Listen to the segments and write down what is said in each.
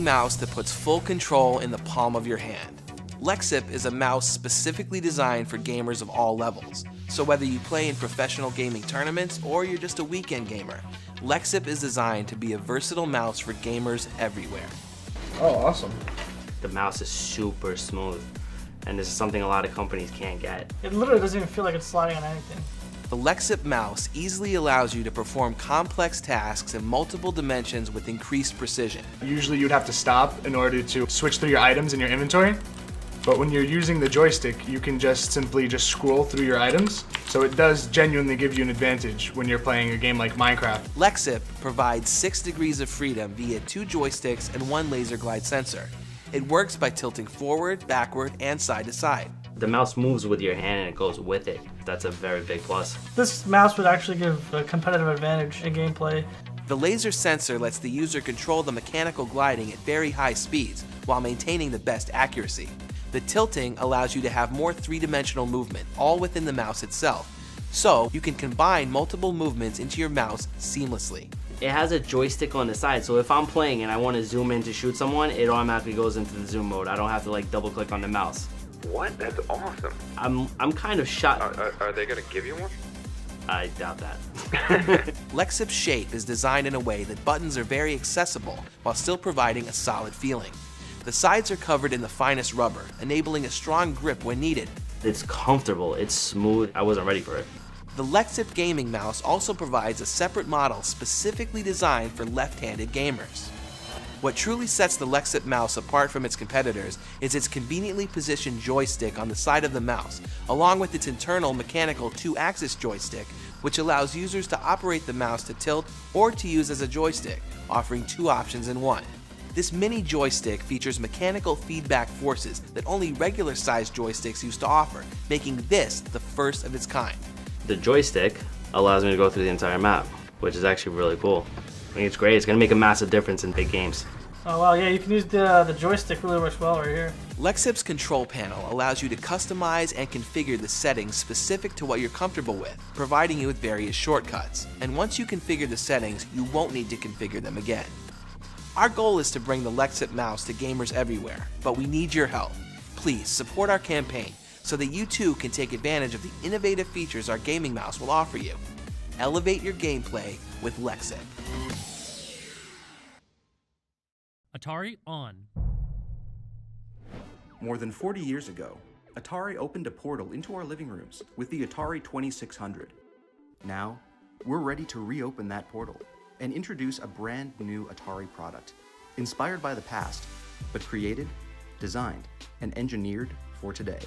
mouse that puts full control in the palm of your hand. Lexip is a mouse specifically designed for gamers of all levels. So whether you play in professional gaming tournaments or you're just a weekend gamer, Lexip is designed to be a versatile mouse for gamers everywhere. Oh, awesome. The mouse is super smooth, and this is something a lot of companies can't get. It literally doesn't even feel like it's sliding on anything. The Lexip mouse easily allows you to perform complex tasks in multiple dimensions with increased precision. Usually you'd have to stop in order to switch through your items in your inventory. But when you're using the joystick, you can simply scroll through your items. So it does genuinely give you an advantage when you're playing a game like Minecraft. Lexip provides 6 degrees of freedom via 2 joysticks and 1 laser glide sensor. It works by tilting forward, backward, and side to side. The mouse moves with your hand and it goes with it. That's a very big plus. This mouse would actually give a competitive advantage in gameplay. The laser sensor lets the user control the mechanical gliding at very high speeds while maintaining the best accuracy. The tilting allows you to have more 3-dimensional movement, all within the mouse itself. So you can combine multiple movements into your mouse seamlessly. It has a joystick on the side, so if I'm playing and I want to zoom in to shoot someone, it automatically goes into the zoom mode. I don't have to double click on the mouse. What? That's awesome. I'm kind of shocked. Are they gonna give you one? I doubt that. Lexip's shape is designed in a way that buttons are very accessible while still providing a solid feeling. The sides are covered in the finest rubber, enabling a strong grip when needed. It's comfortable, it's smooth. I wasn't ready for it. The Lexip gaming mouse also provides a separate model specifically designed for left-handed gamers. What truly sets the Lexip mouse apart from its competitors is its conveniently positioned joystick on the side of the mouse, along with its internal mechanical 2-axis joystick, which allows users to operate the mouse to tilt or to use as a joystick, offering 2 options in one. This mini joystick features mechanical feedback forces that only regular-sized joysticks used to offer, making this the first of its kind. The joystick allows me to go through the entire map, which is actually really cool. I think it's great. It's going to make a massive difference in big games. Oh wow, yeah, you can use the joystick, really works well right here. Lexip's control panel allows you to customize and configure the settings specific to what you're comfortable with, providing you with various shortcuts. And once you configure the settings, you won't need to configure them again. Our goal is to bring the Lexip mouse to gamers everywhere, but we need your help. Please support our campaign so that you too can take advantage of the innovative features our gaming mouse will offer you. Elevate your gameplay with Lexip. Atari on. More than 40 years ago, Atari opened a portal into our living rooms with the Atari 2600. Now, we're ready to reopen that portal and introduce a brand new Atari product, inspired by the past, but created, designed, and engineered for today.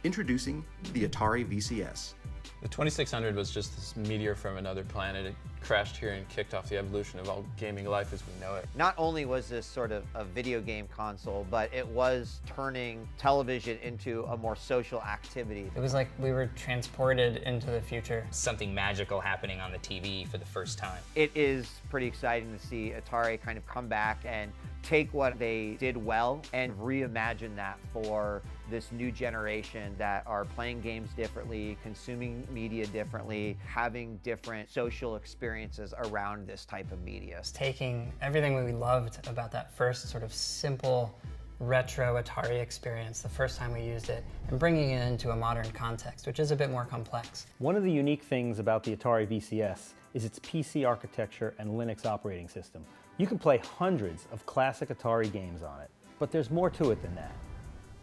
Introducing the Atari VCS. The 2600 was just this meteor from another planet. It crashed here and kicked off the evolution of all gaming life as we know it. Not only was this sort of a video game console, but it was turning television into a more social activity. It was like we were transported into the future. Something magical happening on the TV for the first time. It is pretty exciting to see Atari kind of come back and take what they did well and reimagine that for this new generation that are playing games differently, consuming media differently, having different social experiences around this type of media. It's taking everything we loved about that first sort of simple retro Atari experience, the first time we used it, and bringing it into a modern context, which is a bit more complex. One of the unique things about the Atari VCS is its PC architecture and Linux operating system. You can play hundreds of classic Atari games on it, but there's more to it than that.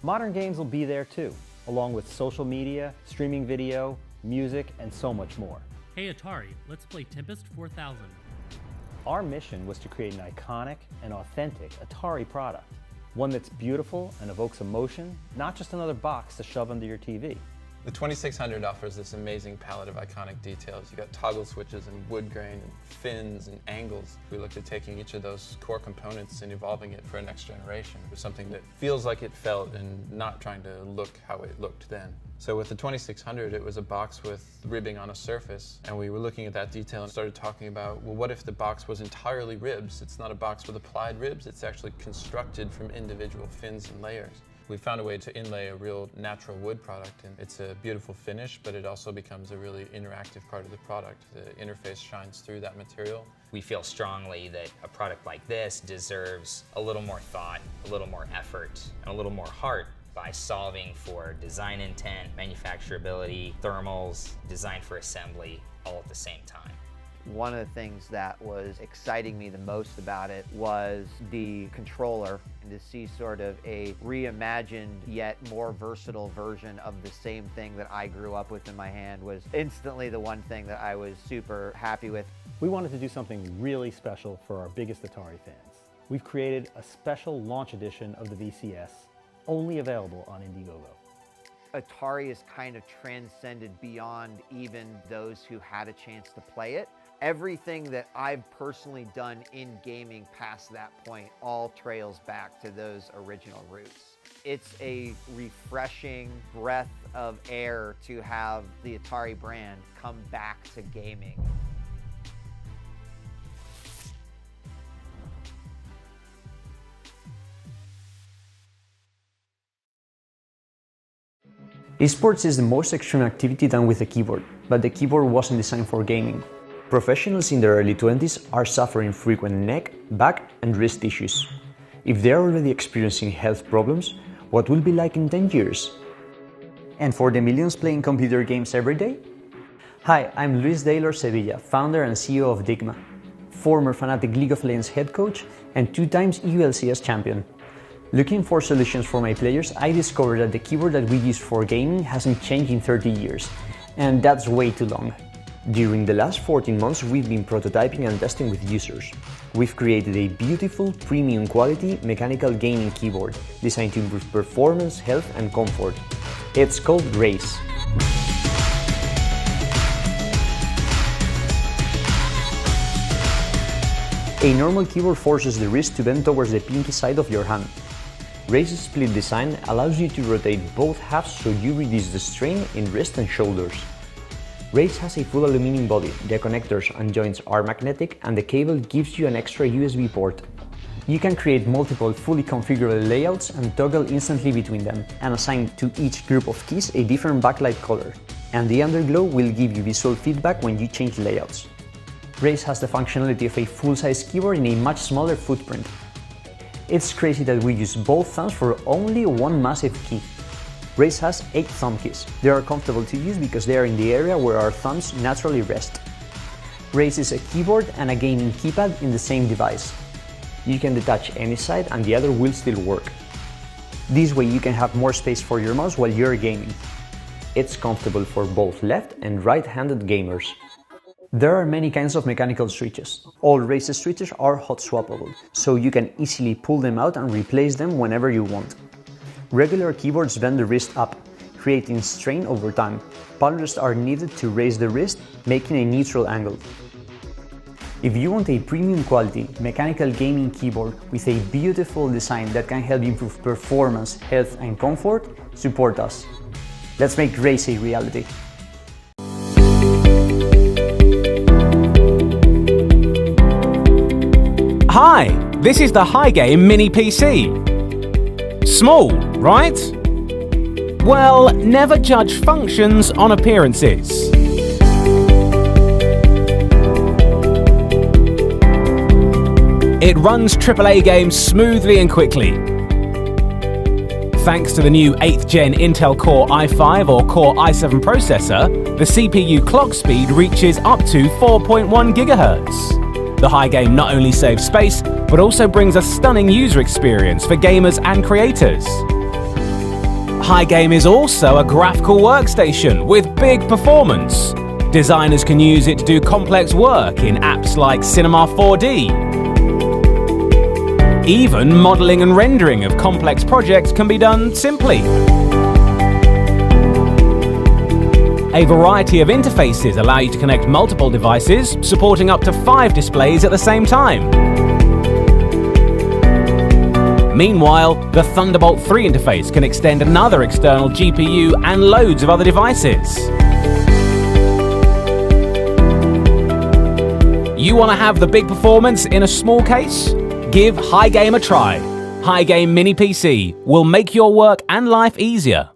Modern games will be there too, along with social media, streaming video, music, and so much more. Hey Atari, let's play Tempest 4000. Our mission was to create an iconic and authentic Atari product, one that's beautiful and evokes emotion, not just another box to shove under your TV. The 2600 offers this amazing palette of iconic details. You got toggle switches and wood grain and fins and angles. We looked at taking each of those core components and evolving it for a next generation. It was something that feels like it felt and not trying to look how it looked then. So with the 2600, it was a box with ribbing on a surface, and we were looking at that detail and started talking about, well, what if the box was entirely ribs? It's not a box with applied ribs, it's actually constructed from individual fins and layers. We found a way to inlay a real natural wood product, and it's a beautiful finish, but it also becomes a really interactive part of the product. The interface shines through that material. We feel strongly that a product like this deserves a little more thought, a little more effort, and a little more heart by solving for design intent, manufacturability, thermals, design for assembly, all at the same time. One of the things that was exciting me the most about it was the controller, and to see sort of a reimagined yet more versatile version of the same thing that I grew up with in my hand was instantly the one thing that I was super happy with. We wanted to do something really special for our biggest Atari fans. We've created a special launch edition of the VCS, only available on Indiegogo. Atari has kind of transcended beyond even those who had a chance to play it. Everything that I've personally done in gaming past that point all trails back to those original roots. It's a refreshing breath of air to have the Atari brand come back to gaming. Esports is the most extreme activity done with a keyboard, but the keyboard wasn't designed for gaming. Professionals in their early 20s are suffering frequent neck, back, and wrist issues. If they are already experiencing health problems, what will be like in 10 years? And for the millions playing computer games every day? Hi, I'm Luis Daylor Sevilla, founder and CEO of Dygma, former Fnatic League of Legends head coach, and 2 times EULCS champion. Looking for solutions for my players, I discovered that the keyboard that we use for gaming hasn't changed in 30 years, and that's way too long. During the last 14 months, we've been prototyping and testing with users. We've created a beautiful, premium quality mechanical gaming keyboard designed to improve performance, health, and comfort. It's called Raise. A normal keyboard forces the wrist to bend towards the pinky side of your hand. Raise's split design allows you to rotate both halves so you reduce the strain in wrist and shoulders. Raise has a full aluminum body, the connectors and joints are magnetic, and the cable gives you an extra USB port. You can create multiple fully configurable layouts and toggle instantly between them, and assign to each group of keys a different backlight color. And the underglow will give you visual feedback when you change layouts. Raise has the functionality of a full-size keyboard in a much smaller footprint. It's crazy that we use both thumbs for only one massive key. Raise has 8 thumb keys. They are comfortable to use because they are in the area where our thumbs naturally rest. Raise is a keyboard and a gaming keypad in the same device. You can detach any side and the other will still work. This way you can have more space for your mouse while you're gaming. It's comfortable for both left and right-handed gamers. There are many kinds of mechanical switches. All Raise switches are hot swappable, so you can easily pull them out and replace them whenever you want. Regular keyboards bend the wrist up, creating strain over time. Palm rests are needed to raise the wrist, making a neutral angle. If you want a premium quality mechanical gaming keyboard with a beautiful design that can help improve performance, health, and comfort, support us. Let's make Raise a reality. Hi, this is the HiGame Mini PC. Small, right? Well, never judge functions on appearances. It runs AAA games smoothly and quickly. Thanks to the new 8th Gen Intel Core i5 or Core i7 processor, the CPU clock speed reaches up to 4.1 GHz. The HiGame not only saves space, but also brings a stunning user experience for gamers and creators. HiGame is also a graphical workstation with big performance. Designers can use it to do complex work in apps like Cinema 4D. Even modeling and rendering of complex projects can be done simply. A variety of interfaces allow you to connect multiple devices, supporting up to 5 displays at the same time. Meanwhile, the Thunderbolt 3 interface can extend another external GPU and loads of other devices. You want to have the big performance in a small case? Give HiGame a try. HiGame Mini PC will make your work and life easier.